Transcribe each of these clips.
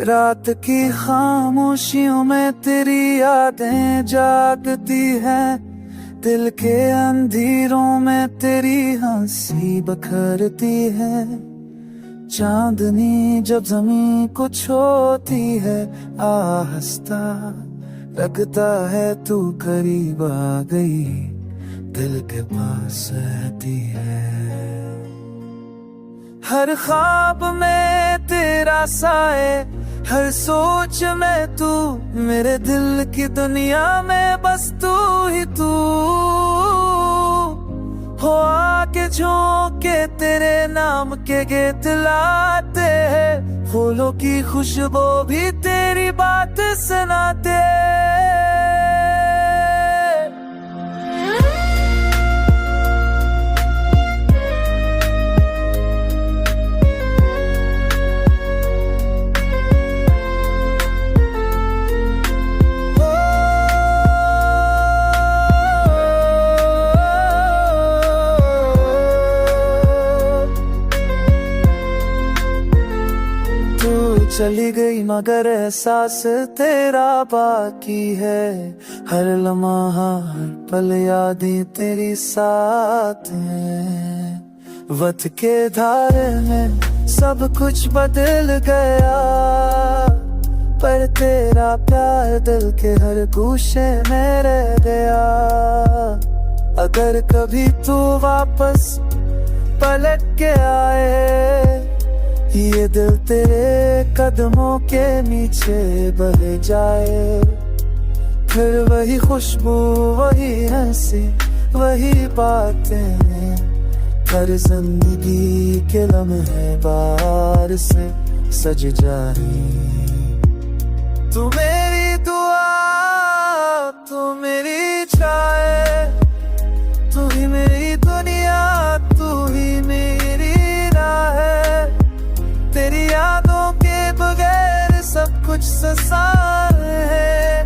रात की खामोशियों में तेरी यादें जागती हैं, दिल के अंधेरों में तेरी हंसी बखरती है। चांदनी जब जमीन को छूती है, आहिस्ता लगता है तू करीब आ गई, दिल के पास रहती है। हर ख्वाब में तेरा साए, हर सोच में तू, मेरे दिल की दुनिया में बस तू ही तू हो। आके झोंके तेरे नाम के गीत लाते हैं, फूलों की खुशबू भी तेरी बात सुनाते। चली गई मगर एहसास तेरा बाकी है, हर लम्हा हर पल यादें तेरी साथ हैं। वक्त के धारे में सब कुछ बदल गया, पर तेरा प्यार दिल के हर गोशे में रह गया। अगर कभी तू वापस पलट के आए, ये दिल तेरे कदमों के नीचे बह जाए। फिर वही खुशबू, वही हंसी, वही बातें, हर जिंदगी के लम्हे बार से सज जाए। तू मेरी दुआ, तू मेरी चाहे, तू ही मेरी दुनिया, तू ही मेरी राह है। तेरी यादों के बगैर सब कुछ संसार है,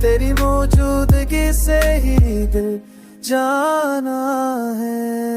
तेरी मौजूदगी से ही दिल जाना है।